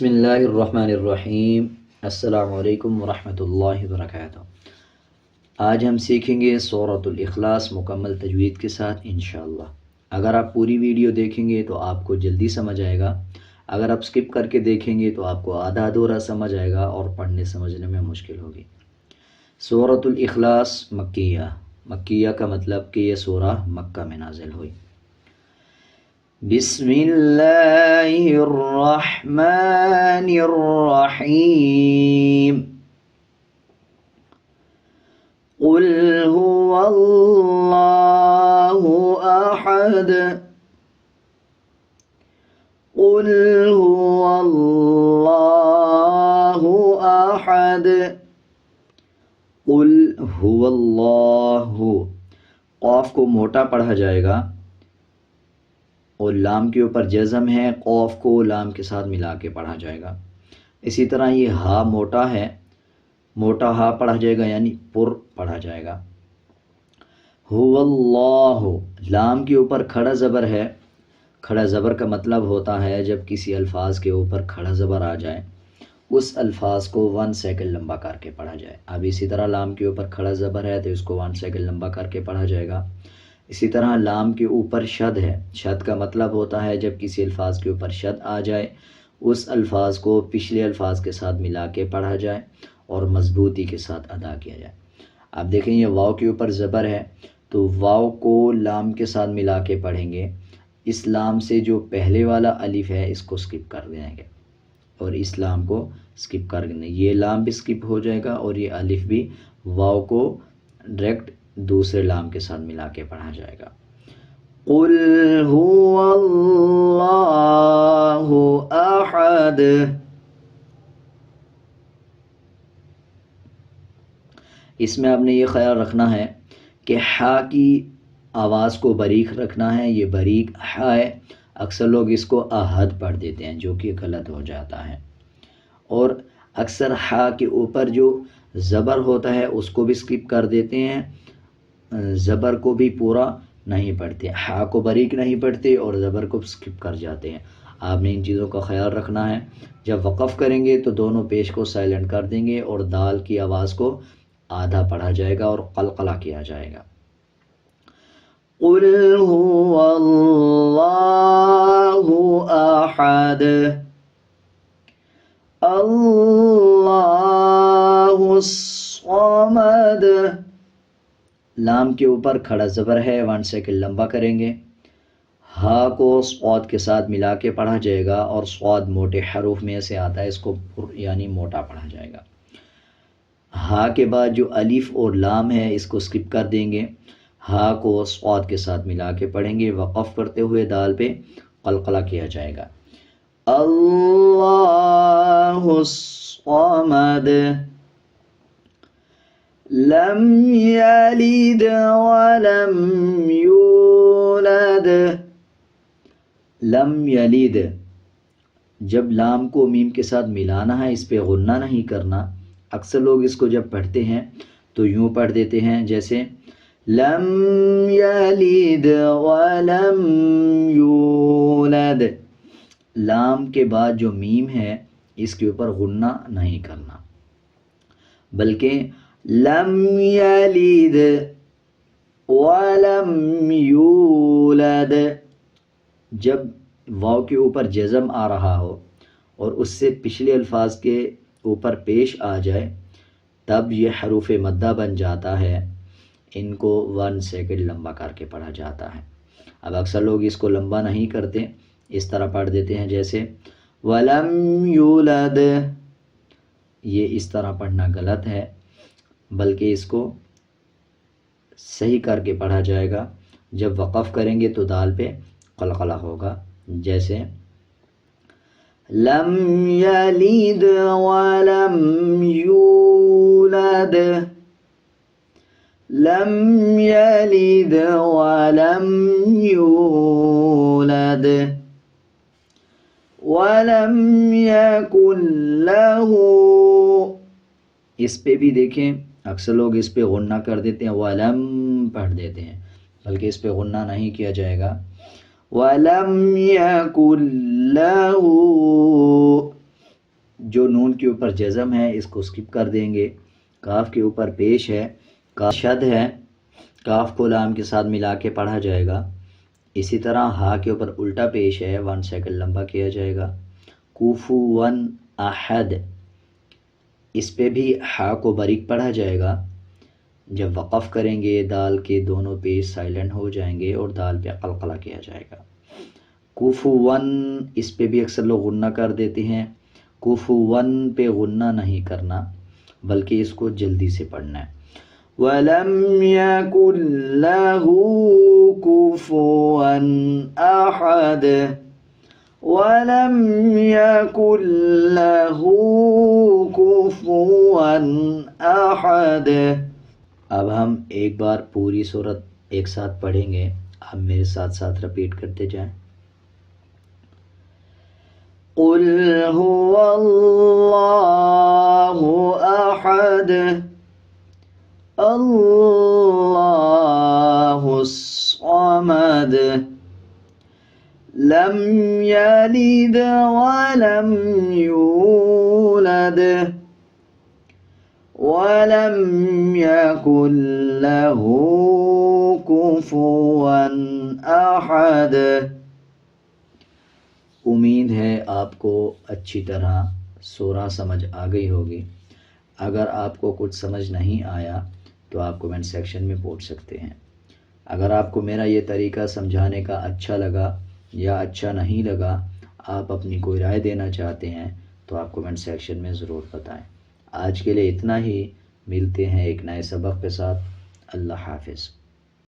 بسم اللہ الرحمن الرحیم۔ السلام علیکم ورحمۃ اللہ وبرکاتہ۔ آج ہم سیکھیں گے سورۃ الاخلاص مکمل تجوید کے ساتھ انشاءاللہ۔ اگر آپ پوری ویڈیو دیکھیں گے تو آپ کو جلدی سمجھ آئے گا، اگر آپ سکپ کر کے دیکھیں گے تو آپ کو آدھا ادھورا سمجھ آئے گا اور پڑھنے سمجھنے میں مشکل ہوگی۔ سورۃ الاخلاص مکیہ، مکیہ کا مطلب کہ یہ سورہ مکہ میں نازل ہوئی۔ بسم اللہ الرحمن الرحیم۔ قل هو اللہ احد، قل هو اللہ احد، قل هو اللہ۔ قاف کو موٹا پڑھا جائے گا اور لام کے اوپر جزم ہے، قوف کو لام کے ساتھ ملا کے پڑھا جائے گا۔ اسی طرح یہ ہا موٹا ہے، موٹا ہا پڑھا جائے گا یعنی پر پڑھا جائے گا۔ هو اللہ، لام کے اوپر کھڑا زبر ہے۔ کھڑا زبر کا مطلب ہوتا ہے جب کسی الفاظ کے اوپر کھڑا زبر آ جائے اس الفاظ کو 1 سیکنڈ لمبا کر کے پڑھا جائے۔ اب اسی طرح لام کے اوپر کھڑا زبر ہے تو اس کو 1 سیکنڈ لمبا کر کے پڑھا جائے گا۔ اسی طرح لام کے اوپر شد ہے۔ شد کا مطلب ہوتا ہے جب کسی الفاظ کے اوپر شد آ جائے اس الفاظ کو پچھلے الفاظ کے ساتھ ملا کے پڑھا جائے اور مضبوطی کے ساتھ ادا کیا جائے۔ اب دیکھیں یہ واو کے اوپر زبر ہے تو واو کو لام کے ساتھ ملا کے پڑھیں گے۔ اس لام سے جو پہلے والا الف ہے اس کو سکپ کر دیں گے اور اس لام کو سکپ کر دیں گے، یہ لام بھی سکپ ہو جائے گا اور یہ الف بھی واو کو ڈائریکٹ دوسرے لام کے ساتھ ملا کے پڑھا جائے گا۔ قل هو اللہ احد۔ اس میں آپ نے یہ خیال رکھنا ہے کہ ہا کی آواز کو باریک رکھنا ہے، یہ باریک ہا ہے۔ اکثر لوگ اس کو احد پڑھ دیتے ہیں جو کہ غلط ہو جاتا ہے، اور اکثر ہا کے اوپر جو زبر ہوتا ہے اس کو بھی سکپ کر دیتے ہیں، زبر کو بھی پورا نہیں پڑھتے، ہا کو باریک نہیں پڑھتے اور زبر کو سکپ کر جاتے ہیں۔ آپ نے ان چیزوں کا خیال رکھنا ہے۔ جب وقف کریں گے تو دونوں پیش کو سائلنٹ کر دیں گے اور دال کی آواز کو آدھا پڑھا جائے گا اور قلقلہ کیا جائے گا۔ قل هو اللہ احد، اللہ الصمد۔ لام کے اوپر کھڑا زبر ہے، 1 سیکنڈ لمبا کریں گے۔ ہا کو صاد کے ساتھ ملا کے پڑھا جائے گا اور صاد موٹے حروف میں سے آتا ہے، اس کو پر یعنی موٹا پڑھا جائے گا۔ ہا کے بعد جو الف اور لام ہے اس کو سکپ کر دیں گے، ہا کو صاد کے ساتھ ملا کے پڑھیں گے، وقف کرتے ہوئے دال پہ قلقلہ کیا جائے گا۔ اللہ الصمد، لم یلد ولم یولد۔ لم یلد، جب لام کو میم کے ساتھ ملانا ہے اس پہ غنہ نہیں کرنا۔ اکثر لوگ اس کو جب پڑھتے ہیں تو یوں پڑھ دیتے ہیں جیسے لم یلد ولم یولد۔ لام کے بعد جو میم ہے اس کے اوپر غنہ نہیں کرنا، بلکہ لم یلد ولم یولد۔ جب واو کے اوپر جزم آ رہا ہو اور اس سے پچھلے الفاظ کے اوپر پیش آ جائے تب یہ حروف مدہ بن جاتا ہے، ان کو 1 سیکنڈ لمبا کر کے پڑھا جاتا ہے۔ اب اکثر لوگ اس کو لمبا نہیں کرتے، اس طرح پڑھ دیتے ہیں جیسے وَلَمْ يُولَدْ۔ یہ اس طرح پڑھنا غلط ہے، بلکہ اس کو صحیح کر کے پڑھا جائے گا۔ جب وقف کریں گے تو دال پہ قلقلہ ہوگا، جیسے لم یلد ولم یولد، لم یلد ولم یولد، ولم یکن لہ۔ اس پہ بھی دیکھیں اکثر لوگ اس پہ غنہ کر دیتے ہیں، ولم پڑھ دیتے ہیں، بلکہ اس پہ غنہ نہیں کیا جائے گا۔ وَلَمْ يَكُنْ لَهُ، جو نون کے اوپر جزم ہے اس کو سکپ کر دیں گے. کاف کے اوپر پیش ہے، کاف شد ہے، کاف کو لام کے ساتھ ملا کے پڑھا جائے گا. اسی طرح ہا کے اوپر الٹا پیش ہے، 1 سیکنڈ لمبا کیا جائے گا. کفواً احد، اس پہ بھی ہا کو باریک پڑھا جائے گا. جب وقف کریں گے دال کے دونوں پیش سائلنٹ ہو جائیں گے اور دال پہ قلقلہ کیا جائے گا. کفواً، اس پہ بھی اکثر لوگ غنہ کر دیتے ہیں. کفواً پہ غنہ نہیں کرنا بلکہ اس کو جلدی سے پڑھنا ہے. وَلَمْ يَكُنْ لَهُ كُفُوًا أَحَدٌ وَلَمْ يَكُنْ لَهُ كُفُوًا أَحَدٌ. اب ہم ایک بار پوری سورت ایک ساتھ پڑھیں گے، آپ میرے ساتھ ساتھ رپیٹ کرتے جائیں. قُلْ هُوَ اللَّهُ أَحَدٌ اللَّهُ الصَّمَدُ لَمْ يَلِدْ وَلَمْ يُولَدْ وَلَمْ يَكُنْ لَهُ كُفُوًا أَحَدٌ. امید ہے آپ کو اچھی طرح سورہ سمجھ آ گئی ہوگی. اگر آپ کو کچھ سمجھ نہیں آیا تو آپ کومنٹ سیکشن میں پوچھ سکتے ہیں. اگر آپ کو میرا یہ طریقہ سمجھانے کا اچھا لگا یا اچھا نہیں لگا، آپ اپنی کوئی رائے دینا چاہتے ہیں تو آپ کومنٹ سیکشن میں ضرور بتائیں. آج کے لیے اتنا ہی، ملتے ہیں ایک نئے سبق کے ساتھ. اللہ حافظ.